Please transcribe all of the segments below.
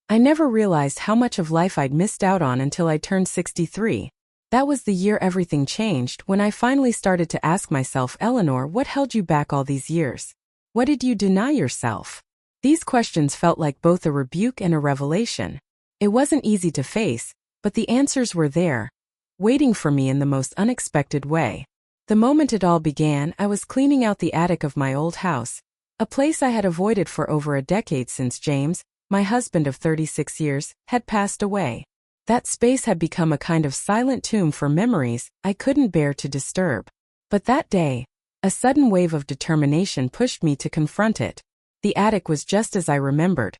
I never realized how much of life I'd missed out on until I turned 63. That was the year everything changed, when I finally started to ask myself, Eleanor, what held you back all these years? What did you deny yourself? These questions felt like both a rebuke and a revelation. It wasn't easy to face, but the answers were there, waiting for me in the most unexpected way. The moment it all began, I was cleaning out the attic of my old house, a place I had avoided for over a decade since James, my husband of 36 years, had passed away. That space had become a kind of silent tomb for memories I couldn't bear to disturb. But that day, a sudden wave of determination pushed me to confront it. The attic was just as I remembered.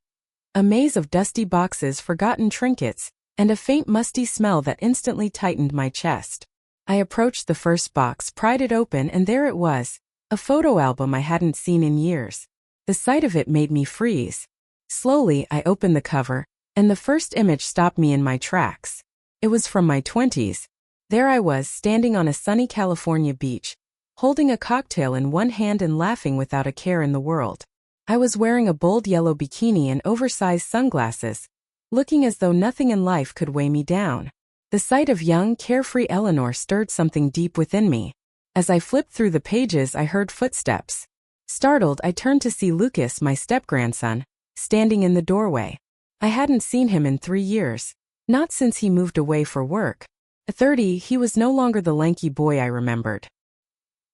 A maze of dusty boxes, forgotten trinkets, and a faint musty smell that instantly tightened my chest. I approached the first box, pried it open, and there it was, a photo album I hadn't seen in years. The sight of it made me freeze. Slowly, I opened the cover, and the first image stopped me in my tracks. It was from my 20s. There I was, standing on a sunny California beach, holding a cocktail in one hand and laughing without a care in the world. I was wearing a bold yellow bikini and oversized sunglasses, looking as though nothing in life could weigh me down. The sight of young, carefree Eleanor stirred something deep within me. As I flipped through the pages, I heard footsteps. Startled, I turned to see Lucas, my step-grandson, standing in the doorway. I hadn't seen him in 3 years. Not since he moved away for work. At 30, he was no longer the lanky boy I remembered.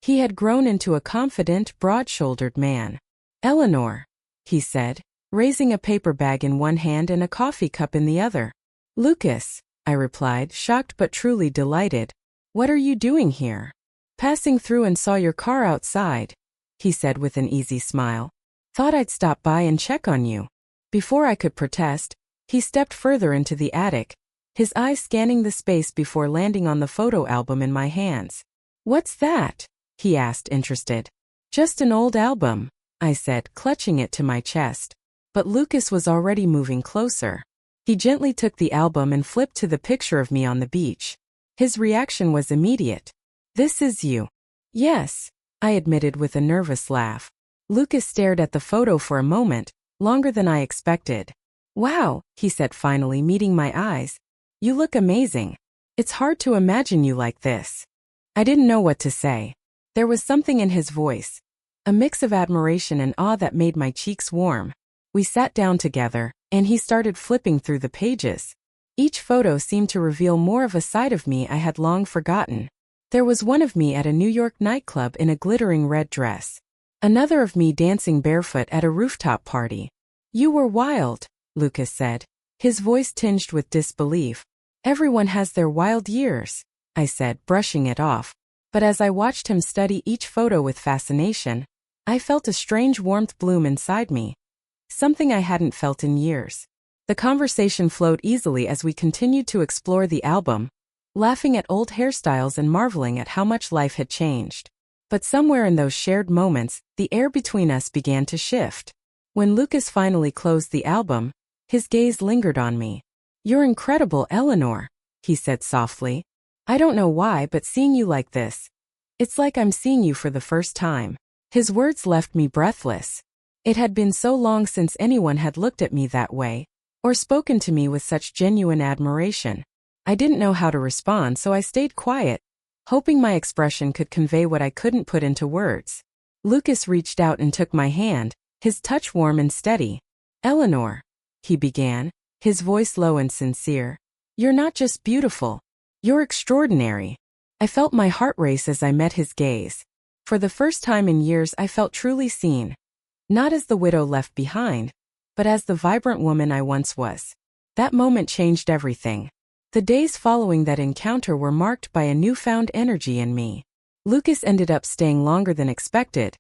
He had grown into a confident, broad-shouldered man. Eleanor, he said, raising a paper bag in one hand and a coffee cup in the other. Lucas, I replied, shocked but truly delighted. What are you doing here? Passing through and saw your car outside, he said with an easy smile. Thought I'd stop by and check on you. Before I could protest, he stepped further into the attic, his eyes scanning the space before landing on the photo album in my hands. What's that? He asked, interested. Just an old album, I said, clutching it to my chest. But Lucas was already moving closer. He gently took the album and flipped to the picture of me on the beach. His reaction was immediate. This is you. Yes, I admitted with a nervous laugh. Lucas stared at the photo for a moment, longer than I expected. Wow, he said, finally meeting my eyes. You look amazing. It's hard to imagine you like this. I didn't know what to say. There was something in his voice, a mix of admiration and awe that made my cheeks warm. We sat down together, and he started flipping through the pages. Each photo seemed to reveal more of a side of me I had long forgotten. There was one of me at a New York nightclub in a glittering red dress. Another of me dancing barefoot at a rooftop party. You were wild, Lucas said, his voice tinged with disbelief. Everyone has their wild years, I said, brushing it off. But as I watched him study each photo with fascination, I felt a strange warmth bloom inside me. Something I hadn't felt in years. The conversation flowed easily as we continued to explore the album, laughing at old hairstyles and marveling at how much life had changed. But somewhere in those shared moments, the air between us began to shift. When Lucas finally closed the album, his gaze lingered on me. You're incredible, Eleanor, he said softly. I don't know why, but seeing you like this, it's like I'm seeing you for the first time. His words left me breathless. It had been so long since anyone had looked at me that way, or spoken to me with such genuine admiration. I didn't know how to respond, so I stayed quiet, hoping my expression could convey what I couldn't put into words. Lucas reached out and took my hand, his touch warm and steady. Eleanor, he began, his voice low and sincere. You're not just beautiful. You're extraordinary. I felt my heart race as I met his gaze. For the first time in years, I felt truly seen. Not as the widow left behind, but as the vibrant woman I once was. That moment changed everything. The days following that encounter were marked by a newfound energy in me. Lucas ended up staying longer than expected,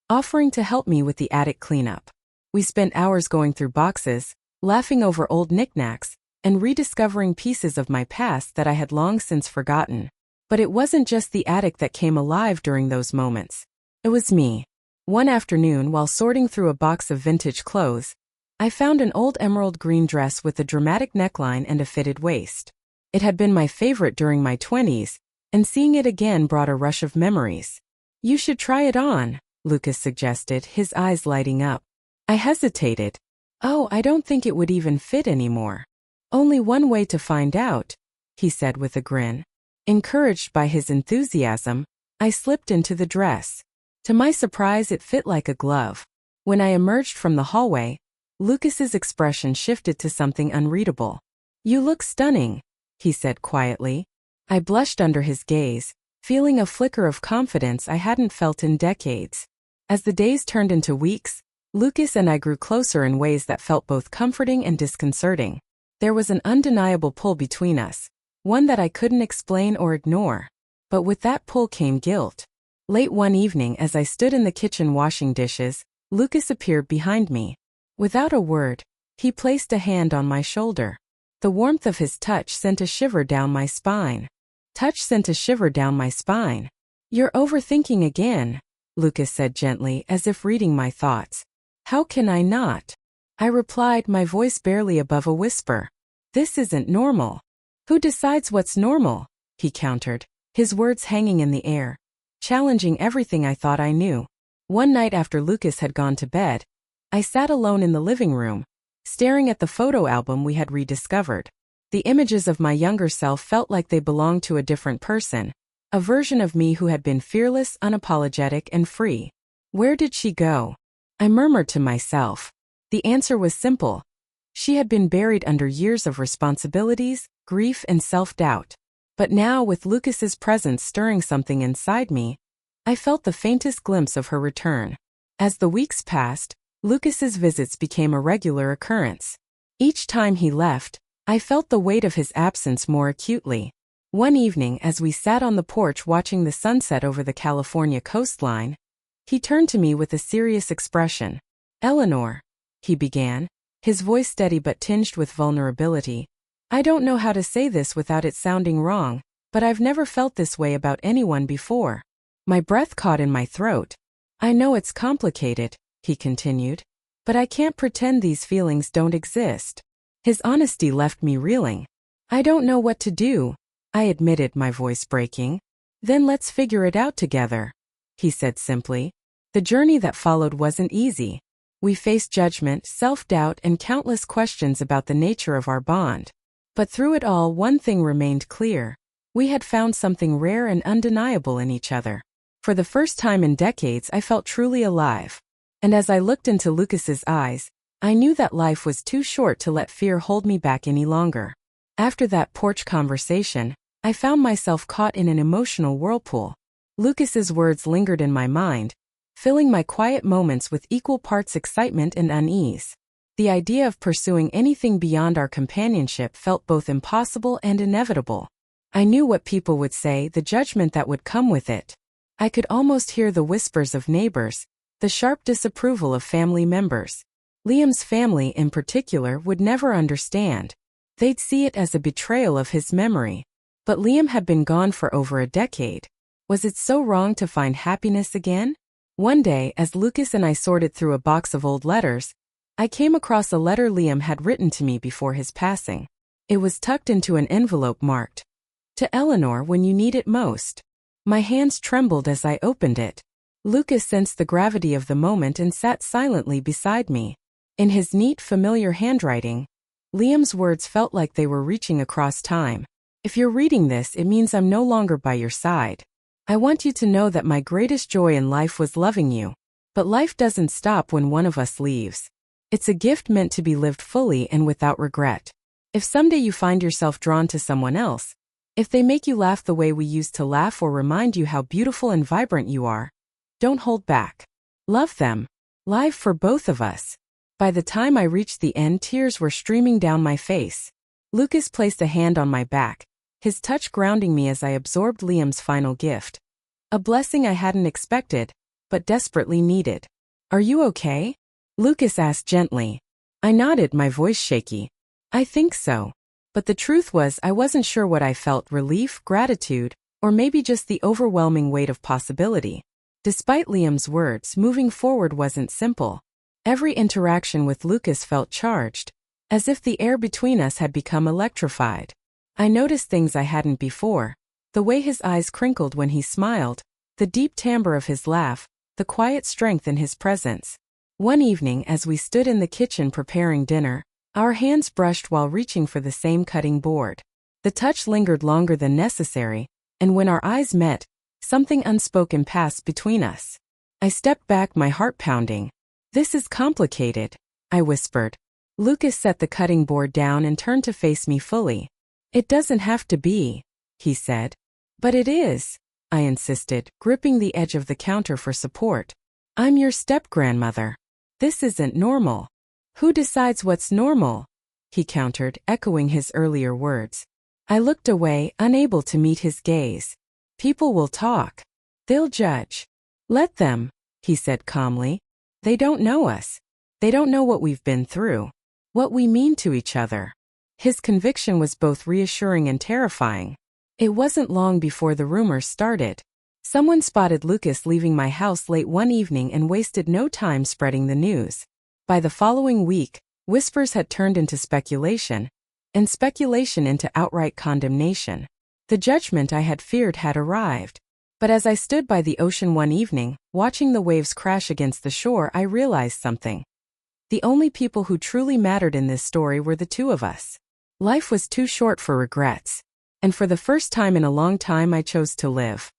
offering to help me with the attic cleanup. We spent hours going through boxes, laughing over old knickknacks, and rediscovering pieces of my past that I had long since forgotten. But it wasn't just the attic that came alive during those moments. It was me. One afternoon, while sorting through a box of vintage clothes, I found an old emerald green dress with a dramatic neckline and a fitted waist. It had been my favorite during my 20s, and seeing it again brought a rush of memories. You should try it on, Lucas suggested, his eyes lighting up. I hesitated. "Oh, I don't think it would even fit anymore." "Only one way to find out," he said with a grin. Encouraged by his enthusiasm, I slipped into the dress. To my surprise, it fit like a glove. When I emerged from the hallway, Lucas's expression shifted to something unreadable. "You look stunning," he said quietly. I blushed under his gaze, feeling a flicker of confidence I hadn't felt in decades. As the days turned into weeks, Lucas and I grew closer in ways that felt both comforting and disconcerting. There was an undeniable pull between us, one that I couldn't explain or ignore. But with that pull came guilt. Late one evening, as I stood in the kitchen washing dishes, Lucas appeared behind me. Without a word, he placed a hand on my shoulder. The warmth of his touch sent a shiver down my spine. "You're overthinking again," Lucas said gently, as if reading my thoughts. "How can I not?" I replied, my voice barely above a whisper. "This isn't normal." "Who decides what's normal?" he countered, his words hanging in the air, challenging everything I thought I knew. One night after Lucas had gone to bed, I sat alone in the living room, staring at the photo album we had rediscovered. The images of my younger self felt like they belonged to a different person, a version of me who had been fearless, unapologetic, and free. Where did she go? I murmured to myself. The answer was simple. She had been buried under years of responsibilities, grief, and self-doubt. But now, with Lucas's presence stirring something inside me, I felt the faintest glimpse of her return. As the weeks passed, Lucas's visits became a regular occurrence. Each time he left, I felt the weight of his absence more acutely. One evening, as we sat on the porch watching the sunset over the California coastline, he turned to me with a serious expression. "Eleanor," he began, his voice steady but tinged with vulnerability. "I don't know how to say this without it sounding wrong, but I've never felt this way about anyone before." My breath caught in my throat. "I know it's complicated," he continued, "but I can't pretend these feelings don't exist." His honesty left me reeling. "I don't know what to do," I admitted, my voice breaking. "Then let's figure it out together," he said simply. The journey that followed wasn't easy. We faced judgment, self-doubt, and countless questions about the nature of our bond. But through it all, one thing remained clear. We had found something rare and undeniable in each other. For the first time in decades, I felt truly alive. And as I looked into Lucas's eyes, I knew that life was too short to let fear hold me back any longer. After that porch conversation, I found myself caught in an emotional whirlpool. Lucas's words lingered in my mind, filling my quiet moments with equal parts excitement and unease. The idea of pursuing anything beyond our companionship felt both impossible and inevitable. I knew what people would say, the judgment that would come with it. I could almost hear the whispers of neighbors, the sharp disapproval of family members. Liam's family, in particular, would never understand. They'd see it as a betrayal of his memory. But Liam had been gone for over a decade. Was it so wrong to find happiness again? One day, as Lucas and I sorted through a box of old letters, I came across a letter Liam had written to me before his passing. It was tucked into an envelope marked, "To Eleanor when you need it most." My hands trembled as I opened it. Lucas sensed the gravity of the moment and sat silently beside me. In his neat, familiar handwriting, Liam's words felt like they were reaching across time. "If you're reading this, it means I'm no longer by your side. I want you to know that my greatest joy in life was loving you. But life doesn't stop when one of us leaves. It's a gift meant to be lived fully and without regret. If someday you find yourself drawn to someone else, if they make you laugh the way we used to laugh or remind you how beautiful and vibrant you are, don't hold back. Love them. Live for both of us." By the time I reached the end, tears were streaming down my face. Lucas placed a hand on my back, his touch grounding me as I absorbed Liam's final gift. A blessing I hadn't expected, but desperately needed. "Are you okay?" Lucas asked gently. I nodded, my voice shaky. "I think so." But the truth was, I wasn't sure what I felt: relief, gratitude, or maybe just the overwhelming weight of possibility. Despite Liam's words, moving forward wasn't simple. Every interaction with Lucas felt charged, as if the air between us had become electrified. I noticed things I hadn't before: the way his eyes crinkled when he smiled, the deep timbre of his laugh, the quiet strength in his presence. One evening, as we stood in the kitchen preparing dinner, our hands brushed while reaching for the same cutting board. The touch lingered longer than necessary, and when our eyes met, something unspoken passed between us. I stepped back, my heart pounding. "This is complicated," I whispered. Lucas set the cutting board down and turned to face me fully. "It doesn't have to be," he said. "But it is," I insisted, gripping the edge of the counter for support. "I'm your step-grandmother. This isn't normal." "Who decides what's normal?" he countered, echoing his earlier words. I looked away, unable to meet his gaze. "People will talk. They'll judge." "Let them," he said calmly. "They don't know us. They don't know what we've been through, what we mean to each other." His conviction was both reassuring and terrifying. It wasn't long before the rumors started. Someone spotted Lucas leaving my house late one evening and wasted no time spreading the news. By the following week, whispers had turned into speculation, and speculation into outright condemnation. The judgment I had feared had arrived. But as I stood by the ocean one evening, watching the waves crash against the shore, I realized something. The only people who truly mattered in this story were the two of us. Life was too short for regrets. And for the first time in a long time, I chose to live.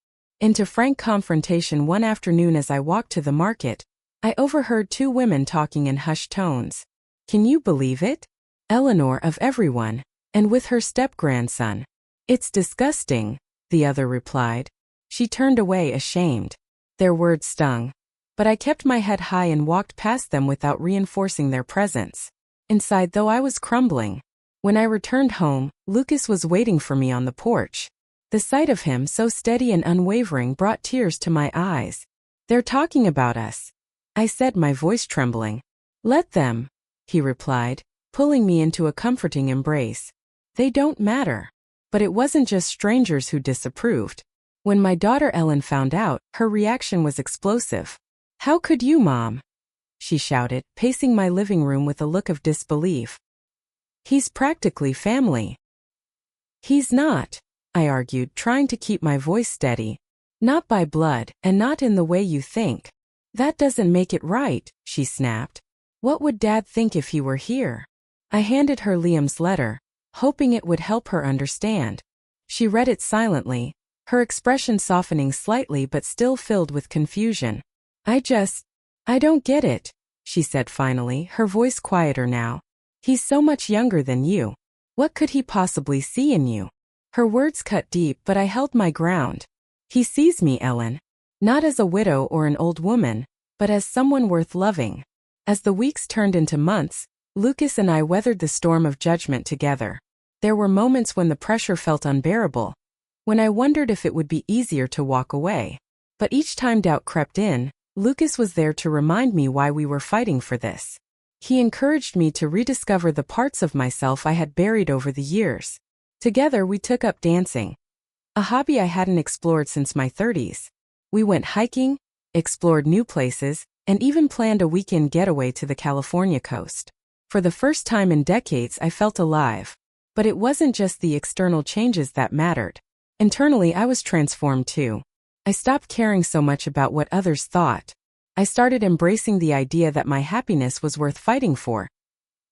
Into frank confrontation one afternoon as I walked to the market, I overheard two women talking in hushed tones. "Can you believe it? Eleanor, of everyone, and with her step-grandson." "It's disgusting," the other replied. She turned away ashamed. Their words stung. But I kept my head high and walked past them without reinforcing their presence. Inside, though, I was crumbling. When I returned home, Lucas was waiting for me on the porch. The sight of him, so steady and unwavering, brought tears to my eyes. "They're talking about us," I said, my voice trembling. "Let them," he replied, pulling me into a comforting embrace. "They don't matter." But it wasn't just strangers who disapproved. When my daughter Ellen found out, her reaction was explosive. "How could you, Mom?" she shouted, pacing my living room with a look of disbelief. "He's practically family." "He's not," I argued, trying to keep my voice steady. "Not by blood, and not in the way you think." "That doesn't make it right," she snapped. "What would Dad think if he were here?" I handed her Liam's letter, hoping it would help her understand. She read it silently, her expression softening slightly but still filled with confusion. I don't get it," she said finally, her voice quieter now. "He's so much younger than you. What could he possibly see in you?" Her words cut deep, but I held my ground. "He sees me, Ellen. Not as a widow or an old woman, but as someone worth loving." As the weeks turned into months, Lucas and I weathered the storm of judgment together. There were moments when the pressure felt unbearable, when I wondered if it would be easier to walk away. But each time doubt crept in, Lucas was there to remind me why we were fighting for this. He encouraged me to rediscover the parts of myself I had buried over the years. Together we took up dancing, a hobby I hadn't explored since my 30s. We went hiking, explored new places, and even planned a weekend getaway to the California coast. For the first time in decades, I felt alive. But it wasn't just the external changes that mattered. Internally, I was transformed too. I stopped caring so much about what others thought. I started embracing the idea that my happiness was worth fighting for,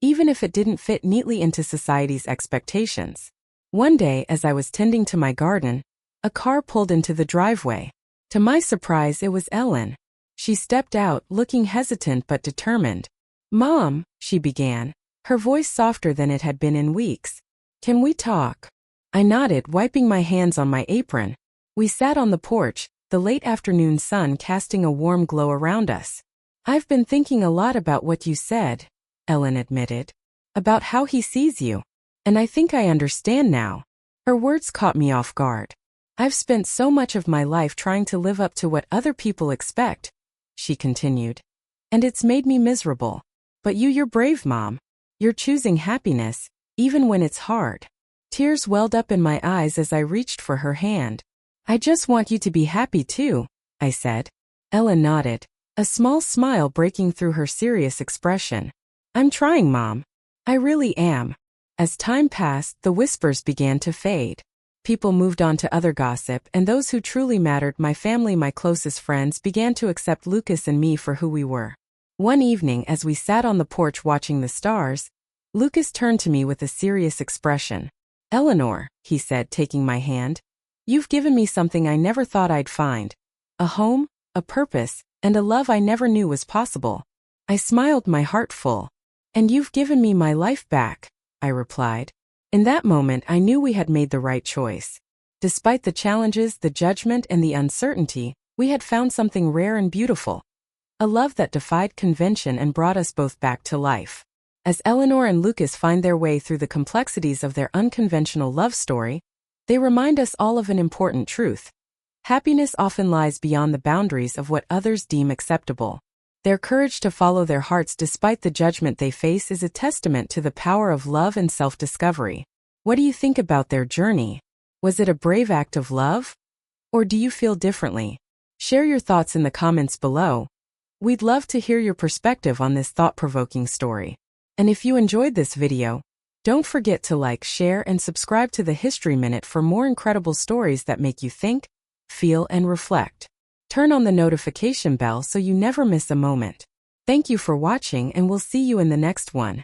even if it didn't fit neatly into society's expectations. One day, as I was tending to my garden, a car pulled into the driveway. To my surprise, it was Ellen. She stepped out, looking hesitant but determined. "Mom," she began, her voice softer than it had been in weeks. "Can we talk?" I nodded, wiping my hands on my apron. We sat on the porch, the late afternoon sun casting a warm glow around us. "I've been thinking a lot about what you said," Ellen admitted. "About how he sees you. And I think I understand now." Her words caught me off guard. "I've spent so much of my life trying to live up to what other people expect," she continued. "And it's made me miserable. But you're brave, Mom. You're choosing happiness, even when it's hard." Tears welled up in my eyes as I reached for her hand. "I just want you to be happy too," I said. Ellen nodded, a small smile breaking through her serious expression. "I'm trying, Mom. I really am." As time passed, the whispers began to fade. People moved on to other gossip, and those who truly mattered, my family, my closest friends, began to accept Lucas and me for who we were. One evening, as we sat on the porch watching the stars, Lucas turned to me with a serious expression. "Eleanor," he said, taking my hand, "you've given me something I never thought I'd find. A home, a purpose, and a love I never knew was possible." I smiled, my heart full. "And you've given me my life back," I replied. In that moment, I knew we had made the right choice. Despite the challenges, the judgment, and the uncertainty, we had found something rare and beautiful. A love that defied convention and brought us both back to life. As Eleanor and Lucas find their way through the complexities of their unconventional love story, they remind us all of an important truth. Happiness often lies beyond the boundaries of what others deem acceptable. Their courage to follow their hearts despite the judgment they face is a testament to the power of love and self-discovery. What do you think about their journey? Was it a brave act of love? Or do you feel differently? Share your thoughts in the comments below. We'd love to hear your perspective on this thought-provoking story. And if you enjoyed this video, don't forget to like, share, and subscribe to the History Minute for more incredible stories that make you think, feel, and reflect. Turn on the notification bell so you never miss a moment. Thank you for watching, and we'll see you in the next one.